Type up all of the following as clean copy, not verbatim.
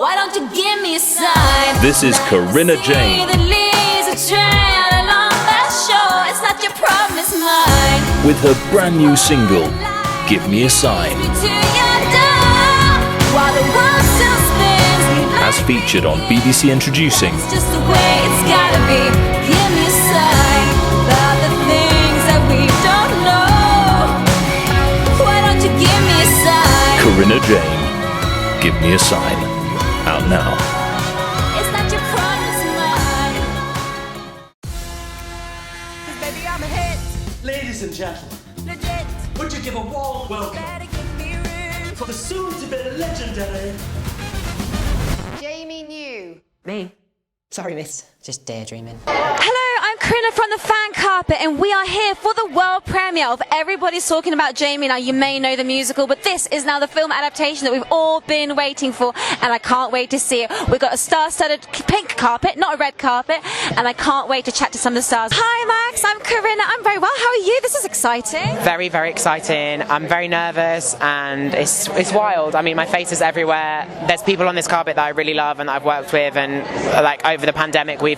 Why don't you give me a sign? This is Corinna Jane. The leaves are trailed along that shore. It's not your problem, it's mine. With her brand new single, Give Me a Sign. To your door, while the world still spins. As featured on BBC Introducing. It's just the way it's gotta be. Give me a sign about the things that we don't know. Why don't you give me a sign? Corinna Jane, Give Me a Sign. Out now. It's not your problem, it's mine. Baby, I'm a hit. Ladies and gentlemen, Legit. would you give a warm welcome Better give me room. for the soon-to-be legendary... Jamie New. Me? Sorry, miss. Just daydreaming. Hello, I'm Corinna from the Fan Carpet, and we are here for the world premiere of Everybody's Talking About Jamie. Now, you may know the musical, but this is now the film adaptation that we've all been waiting for, and I can't wait to see it. We've got a star-studded pink carpet, not a red carpet, and I can't wait to chat to some of the stars. Hi, Max. I'm Corinna. I'm very well. How are you? This is exciting. Very, very exciting. I'm very nervous, and it's wild. I mean, my face is everywhere. There's people on this carpet that I really love and that I've worked with, and like over the pandemic, we've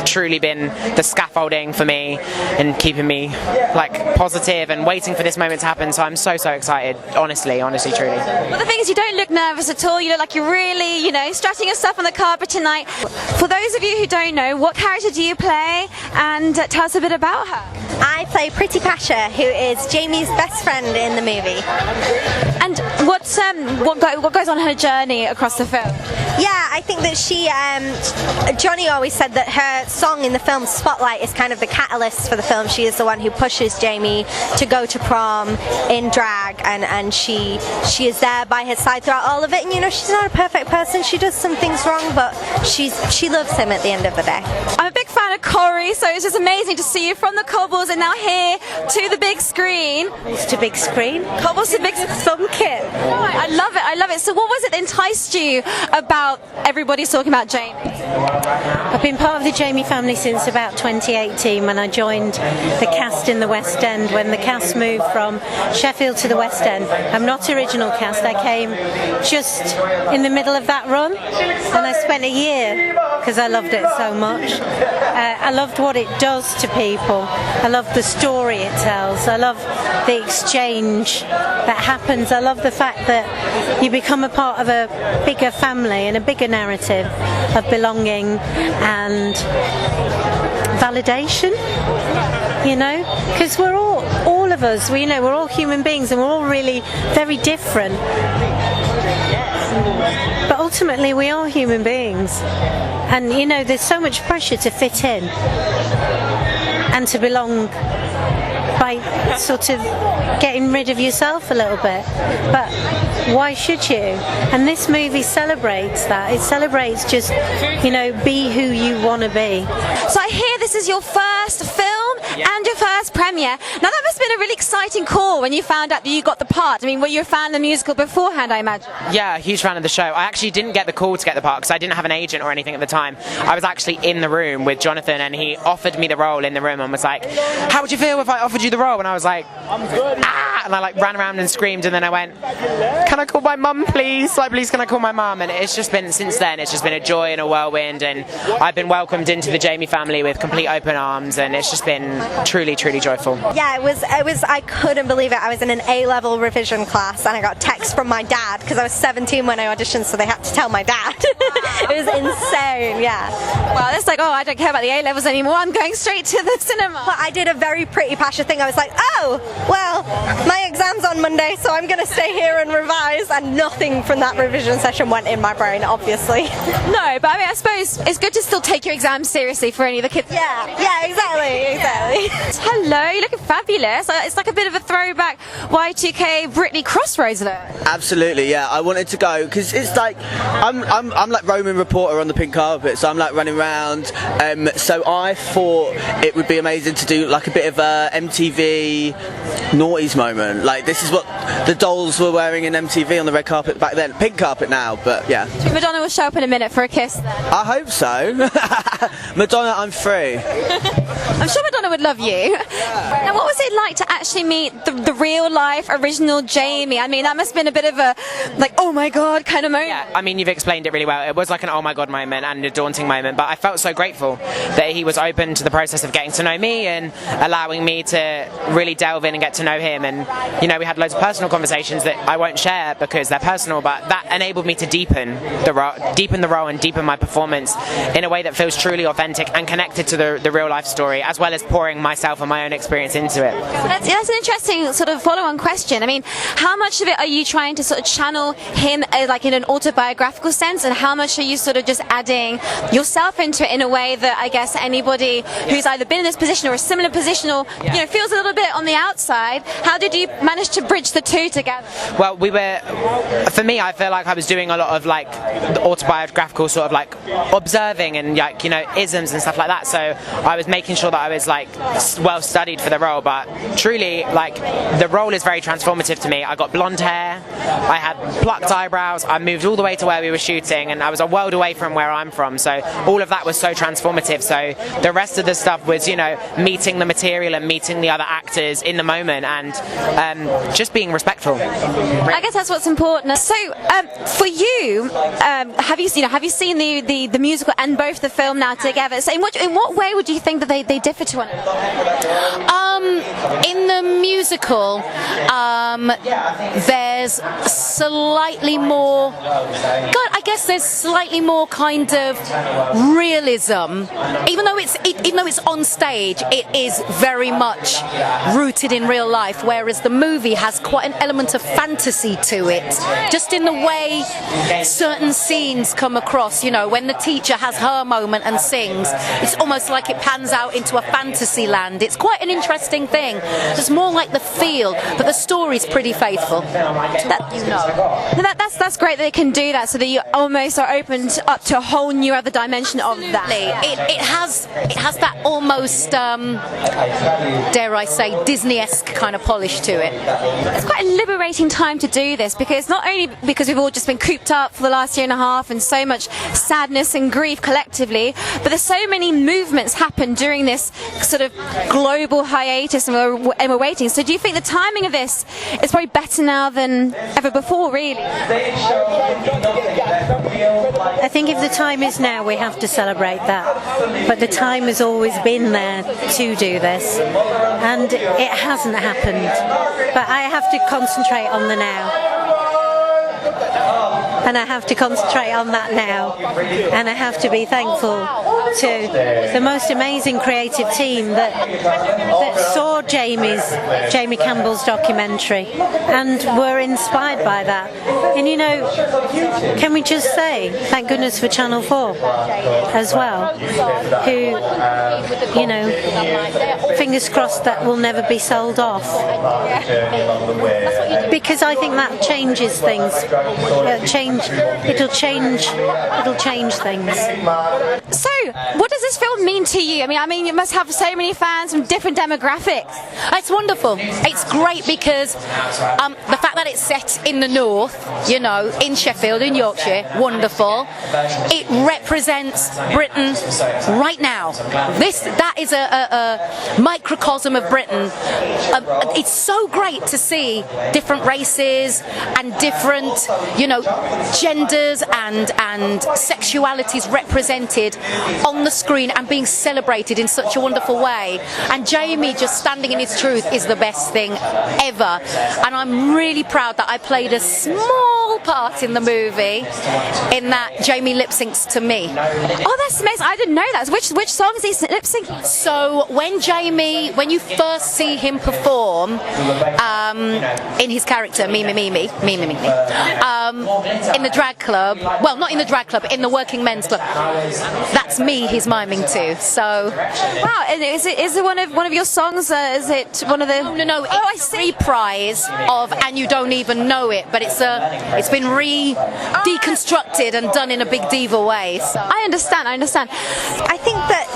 truly been the scaffolding for me and keeping me like positive and waiting for this moment to happen. So I'm so excited. Honestly, truly. Well, the thing is, you don't look nervous at all. You look like you're really, strutting yourself on the carpet tonight. For those of you who don't know, what character do you play? And tell us a bit about her. I play Pritti Pasha, who is Jamie's best friend in the movie. And what goes on her journey across the film? Yeah, I think that Johnny always said that her song in the film Spotlight is kind of the catalyst for the film. She is the one who pushes Jamie to go to prom in drag, and she is there by his side throughout all of it. And she's not a perfect person. She does some things wrong, but she loves him at the end of the day. I'm a big fan of Corrie, so it's just amazing to see you from the cobbles and now here to the big screen. It's to big screen. Cobbles to big thumb kit. I love it. So what was it that enticed you about Everybody's Talking About Jamie? I've been part of the Jamie family since about 2018 when I joined the cast in the West End, when the cast moved from Sheffield to the West End. I'm not original cast, I came just in the middle of that run, and I spent a year because I loved it so much. I loved what it does to people. I love the story it tells. I love the exchange that happens. I love the fact that you become a part of a bigger family and a bigger narrative of belonging and validation, because we're all of us, we're all human beings and we're all really very different, but ultimately we are human beings, and there's so much pressure to fit in and to belong by sort of getting rid of yourself a little bit, but why should you? And this movie celebrates that. It celebrates just, be who you want to be. So I hear this is your first film and your first premiere. Now that must have been a really exciting call when you found out that you got the part. I mean, were you a fan of the musical beforehand, I imagine? Yeah, a huge fan of the show. I actually didn't get the call to get the part because I didn't have an agent or anything at the time. I was actually in the room with Jonathan, and he offered me the role in the room and was like, how would you feel if I offered you the role? And I was like, I'm good. And I ran around and screamed, and then I went, can I call my mum, please? Please, can I call my mum? And it's just been, since then, it's just been a joy and a whirlwind, and I've been welcomed into the Jamie family with complete open arms, and it's just been truly joyful. Yeah, it was. I couldn't believe it. I was in an A-level revision class, and I got text from my dad because I was 17 when I auditioned, so they had to tell my dad. It was insane. Yeah. Well, it's like, I don't care about the A-levels anymore. I'm going straight to the cinema. But I did a very Pritti Pasha thing. I was like, my exam's on Monday, so I'm going to stay here and revise, and nothing from that revision session went in my brain, obviously. No, but I suppose it's good to still take your exams seriously for any of the kids. Yeah, exactly. Hello, you're looking fabulous. It's like a bit of a throwback Y2K Britney Crossroads there. Absolutely, yeah. I wanted to go because it's like I'm like Roman reporter on the pink carpet, so I'm like running around. So I thought it would be amazing to do like a bit of a MTV noughties moment. Like, this is what the dolls were wearing in MTV on the red carpet back then. Pink carpet now, but yeah. Madonna will show up in a minute for a kiss then. I hope so. Madonna, I'm free. I'm sure Madonna would love you. Now, what was it like to actually meet the real life original Jamie? I mean, that must have been a bit of a, like, oh my god kind of moment. Yeah, I mean, you've explained it really well. It was like an oh my god moment and a daunting moment, but I felt so grateful that he was open to the process of getting to know me and allowing me to really delve in and get to know him. And, you know, we had loads of personal conversations that I won't share because they're personal, but that enabled me to deepen the role and deepen my performance in a way that feels truly authentic and connected to the real life story, as well as pouring myself and my own experience into it. That's an interesting sort of follow-on question. I mean, how much of it are you trying to sort of channel him like in an autobiographical sense, and how much are you sort of just adding yourself into it in a way that I guess anybody who's either been in this position or a similar position or you know feels a little bit on the outside? How did you manage to bridge the two together? Well, for me, I feel like I was doing a lot of like autobiographical sort of like observing and like, you know, isms and stuff like that. So I was making sure that I was like well studied for the role, but truly like the role is very transformative to me. I got blonde hair, I had plucked eyebrows, I moved all the way to where we were shooting, and I was a world away from where I'm from, so all of that was so transformative. So the rest of the stuff was, you know, meeting the material and meeting the other actors in the moment and just being respectful. I guess that's what's important. So for you, have you seen the musical and both the film now together? So in what way would you think that they differ to one another? In the musical, there's slightly more. I guess there's slightly more kind of realism. Even though it's on stage, it is very much rooted in real life. Whereas the movie has quite an element of fantasy to it, just in the way certain scenes come across. You know, when the teacher has her moment and sings, it's almost like it pans out into a fantasy land. It's quite an interesting thing. It's more like the feel, but the story's pretty faithful. That's great that they can do that, so that you almost are opened up to a whole new other dimension of that. It has that almost, dare I say, Disney-esque kind of polish to it. It's quite a liberating time to do this, because not only because we've all just been cooped up for the last year and a half and so much sadness and grief collectively, but there's so many movements happen during this sort of global hiatus and we're waiting. So do you think the timing of this is probably better now than ever before, really? I think if the time is now, we have to celebrate that. But the time has always been there to do this, and it hasn't happened. But I have to concentrate on the now. And I have to concentrate on that now, and I have to be thankful to the most amazing creative team that saw Jamie Campbell's documentary and were inspired by that. And you know, can we just say thank goodness for Channel 4 as well, who, you know, fingers crossed that will never be sold off, because I think that changes things. It'll change things. So, what does this film mean to you? I mean, you must have so many fans from different demographics. It's wonderful. It's great because the fact that it's set in the north, you know, in Sheffield, in Yorkshire, wonderful. It represents Britain right now. That is a microcosm of Britain. It's so great to see different races and different, you know, genders and sexualities represented on the screen and being celebrated in such a wonderful way. And Jamie just standing in his truth is the best thing ever. And I'm really proud that I played a small part in the movie in that Jamie lip syncs to me. Oh, that's amazing. I didn't know that. Which song is he lip syncing? So when you first see him perform in his character, me, in the drag club. Well, not in the drag club, in the working men's club. That's me he's miming to. So, wow, and is it one of your songs? Is it one of the? No. Oh, it's a reprise of "And You Don't Even Know It," but it's been deconstructed and done in a big diva way. So. I understand. I think that,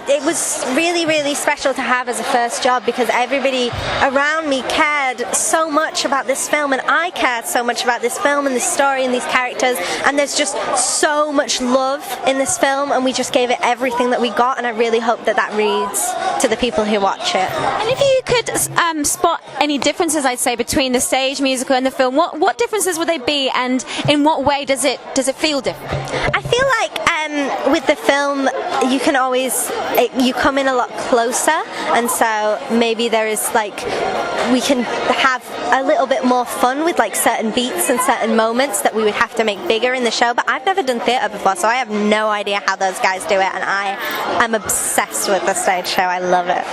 it was really, really special to have as a first job because everybody around me cared so much about this film, and I cared so much about this film and this story and these characters, and there's just so much love in this film, and we just gave it everything that we got, and I really hope that reads to the people who watch it. And if you could spot any differences, I'd say, between the stage musical and the film, what differences would they be, and in what way does it feel different? I feel like with the film you can always you come in a lot closer, and so maybe there is we can have a little bit more fun with certain beats and certain moments that we would have to make bigger in the show, but I've never done theatre before, so I have no idea how those guys do it, and I am obsessed with the stage show. I love it.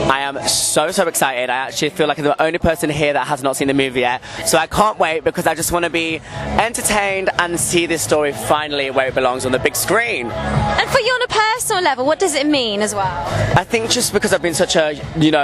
I am so excited. I actually feel like I'm the only person here that has not seen the movie yet, so I can't wait because I just want to be entertained and see this story finally where it belongs, on the big screen. And for you on a personal level, what does it mean as well? I think just because I've been such a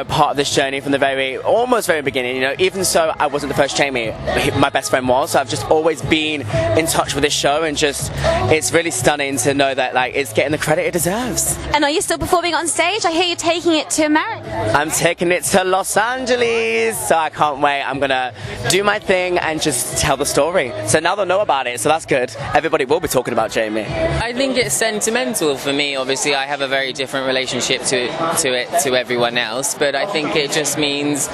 part of this journey from the almost very beginning, even so I wasn't the first Jamie, my best friend was, so I've just always been in touch with this show, and just it's really stunning to know that it's getting the credit it deserves. And are you still performing on stage? I hear you're taking it to America. I'm taking it to Los Angeles, so I can't wait. I'm gonna do my thing and just tell the story, so now they'll know about it, so that's good. Everybody will be talking about Jamie. I think it's sentimental for me. Obviously I have a very different relationship to everyone else, but I think it just means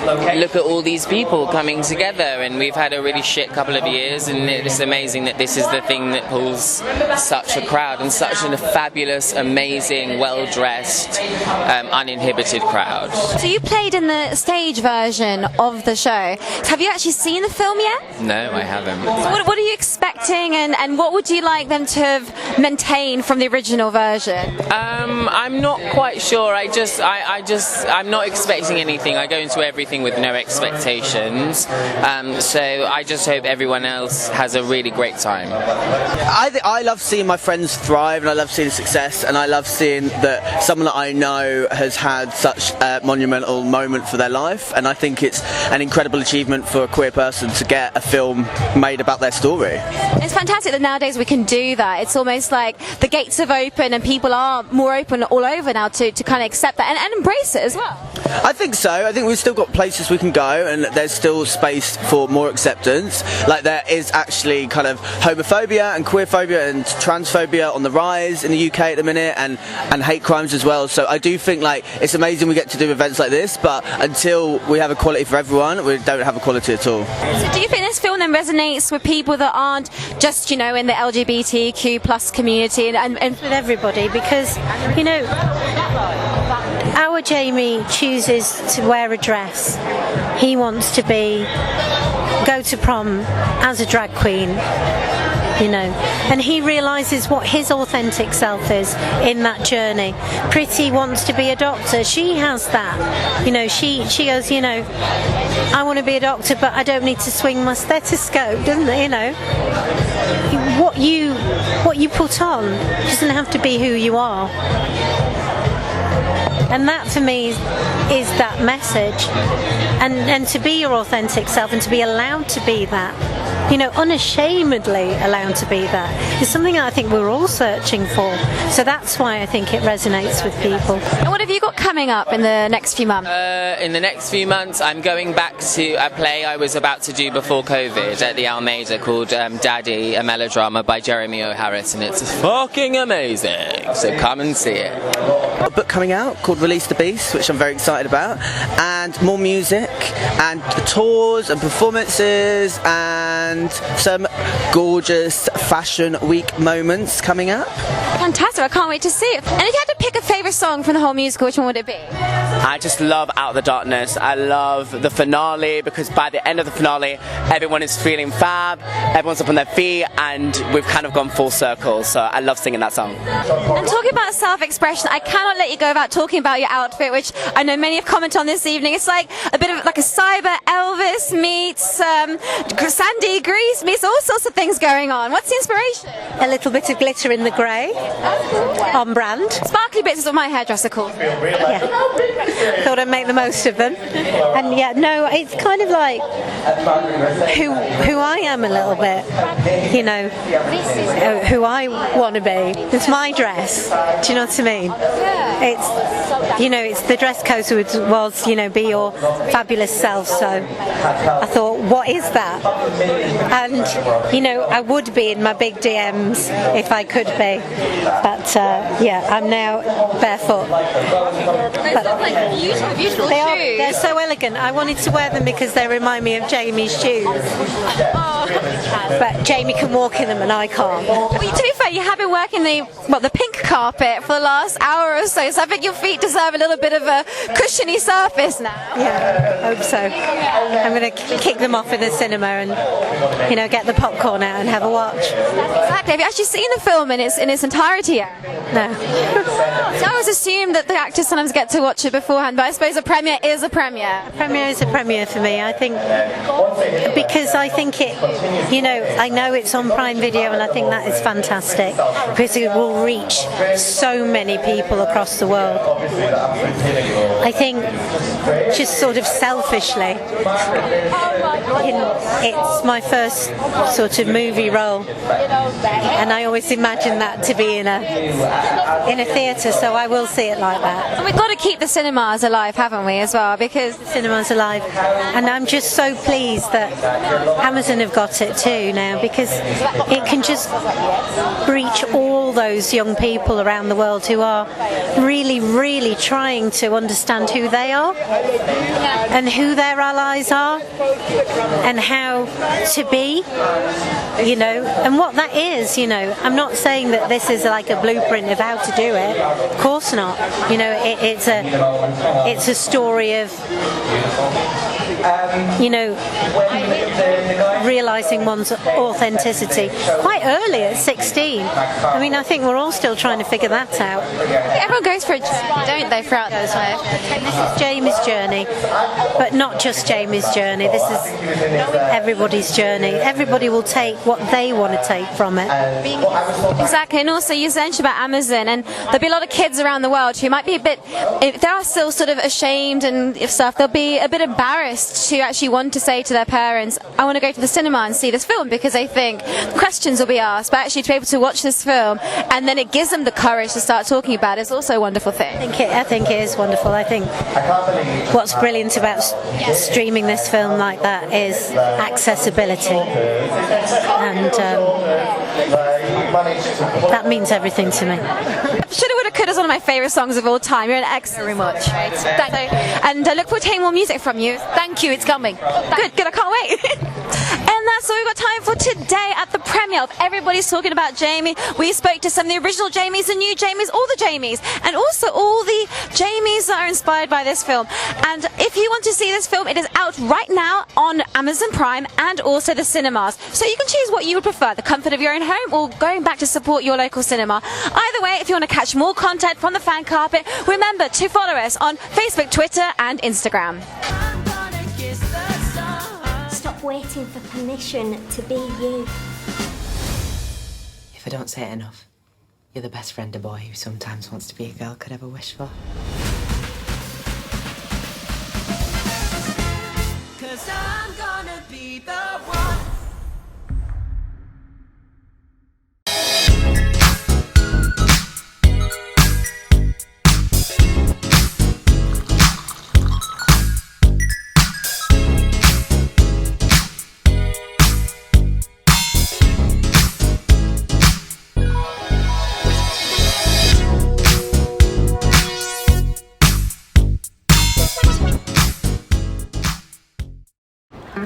look at all these people coming together, and we've had a really shit couple of years, and it's amazing that this is the thing that pulls such a crowd, and such a fabulous, amazing, well-dressed, uninhibited crowd. So you played in the stage version of the show. Have you actually seen the film yet? No, I haven't. So what are you expecting, and what would you like them to have maintained from the original version? I'm not quite sure. I'm not expecting anything. I go into everything with no expectations. So I just hope everyone else has a really great time. I love seeing my friends thrive, and I love seeing success, and I love seeing that someone that I know has had such a monumental moment for their life, and I think it's an incredible achievement for a queer person to get a film made about their story. It's fantastic that nowadays we can do that. It's almost like the gates have opened and people are more open all over now to kind of accept that and embrace it as well. I think so. I think we've still got places we can go, and there's still space for more acceptance. There is actually kind of homophobia and queerphobia and transphobia on the rise in the UK at the minute, and hate crimes as well. So I do think it's amazing we get to do events like this, but until we have equality for everyone, we don't have equality at all. So do you think this film then resonates with people that aren't just, in the LGBTQ plus community and with everybody? Because, our Jamie chooses to wear a dress. He wants to go to prom as a drag queen, and he realises what his authentic self is in that journey. Pritti wants to be a doctor. She has that. She goes, I want to be a doctor, but I don't need to swing my stethoscope, doesn't it? What you put on doesn't have to be who you are. And that for me is that message, and to be your authentic self and to be allowed to be that, unashamedly allowed to be that, is something I think we're all searching for. So that's why I think it resonates with people. And what have you got coming up in the next few months? In the next few months I'm going back to a play I was about to do before COVID at the Almeida called Daddy, a melodrama by Jeremy O. Harris, and it's fucking amazing, so come and see it. A book coming out called Release the Beast, which I'm very excited about, and more music and tours and performances and some gorgeous fashion week moments coming up. Fantastic, I can't wait to see it. And if you had to pick a favourite song from the whole musical, which one would it be? I just love Out of the Darkness. I love the finale, because by the end of the finale everyone is feeling fab, everyone's up on their feet, and we've kind of gone full circle, so I love singing that song. And talking about self-expression, I cannot let you go without talking about your outfit, which I know many have commented on this evening. It's like a bit of a cyber Elvis meets Sandy grease meets all sorts of things going on. What's the inspiration? A little bit of glitter in the grey, on brand. Sparkly bits is what my hairdresser calls it. Yeah. Thought I'd make the most of them. And yeah, no, it's kind of like who I am a little bit, you know, who I want to be. It's my dress. Do you know what I mean? It's, you know, it's the dress code was, you know, be your fabulous self. So I thought, what is that? And, you know, I would be in my big DMs if I could be. But yeah, I'm now barefoot. But beautiful shoes. they're so elegant. I wanted to wear them because they remind me of Jamie's shoes. But Jamie can walk in them and I can't. Well, to be fair, you have been working the pink carpet for the last hour or so I think your feet deserve a little bit of a cushiony surface now. Yeah, I hope so. I'm going to kick them off in the cinema and, you know, get the popcorn out and have a watch. Exactly. Have you actually seen the film in its entirety yet? No. So I always assume that the actors sometimes get to watch it beforehand, but I suppose a premiere is a premiere. A premiere is a premiere for me, I think, because I think it, you know, I know it's on Prime Video and I think that is fantastic because it will reach so many people across the world. I think just sort of selfishly, it's my first sort of movie role and I always imagine that to be in a theatre, so I will see it like that. And we've got to keep the cinemas alive, haven't we, as well, because the cinemas alive, and I'm just so pleased that Amazon have got it too now, because it can just reach all those young people around the world who are really, really trying to understand who they are and who their allies are and how to be, you know, and what that is, you know. I'm not saying that this is like a blueprint of how to do it, of course not, you know. It's a story of, you know, realising one's authenticity quite early at 16. I mean, I think we're all still trying to figure that out. Everyone goes for it, don't they, throughout their life? This is Jamie's journey, but not just Jamie's journey. This is everybody's journey. Everybody will take what they want to take from it. Exactly, and also you mentioned about Amazon, and there'll be a lot of kids around the world who might be a bit, if they are still sort of ashamed and stuff, they'll be a bit embarrassed to actually want to say to their parents, I want to go to the cinema and see this film, because they think questions will be asked, but actually to be able to watch this film and then it gives them the courage to start talking about it is also a wonderful thing. I think it is wonderful. I think what's brilliant about streaming this film like that is accessibility, and that means everything to me. Shoulda, Woulda, Coulda is one of my favourite songs of all time. You're an excellent. Very much. Right. And look forward to hearing more music from you. Thank you, it's coming. Good, I can't wait. And that's all we've got time for today at the premiere of Everybody's Talking About Jamie. We spoke to some of the original Jamies, the new Jamies, all the Jamies, and also all the Jamies that are inspired by this film. And if you want to see this film, it is out right now on Amazon Prime and also the cinemas. So you can choose what you would prefer, the comfort of your own home or going back to support your local cinema. Either way, if you want to catch more content from the fan carpet, remember to follow us on Facebook, Twitter and Instagram. Stop waiting for permission to be you. If I don't say it enough, you're the best friend a boy who sometimes wants to be a girl could ever wish for. 'Cause I'm gonna be the one.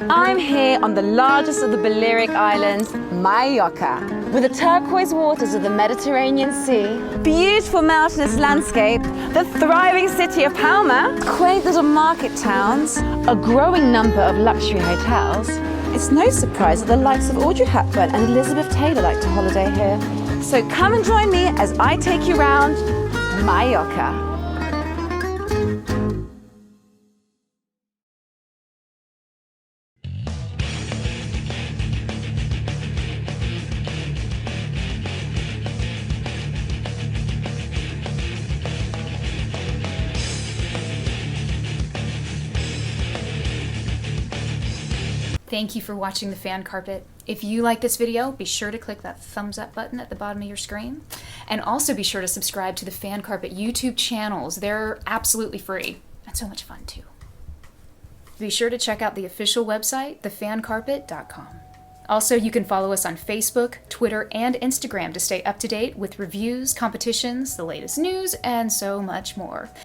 I'm here on the largest of the Balearic Islands, Mallorca, with the turquoise waters of the Mediterranean Sea, beautiful mountainous landscape, the thriving city of Palma, quaint little market towns, a growing number of luxury hotels. It's no surprise that the likes of Audrey Hepburn and Elizabeth Taylor like to holiday here. So come and join me as I take you round Mallorca. thank you for watching The Fan Carpet. If you like this video, be sure to click that thumbs up button at the bottom of your screen. And also be sure to subscribe to the Fan Carpet YouTube channels. They're absolutely free and so much fun too. Be sure to check out the official website, thefancarpet.com. Also, you can follow us on Facebook, Twitter, and Instagram to stay up to date with reviews, competitions, the latest news, and so much more.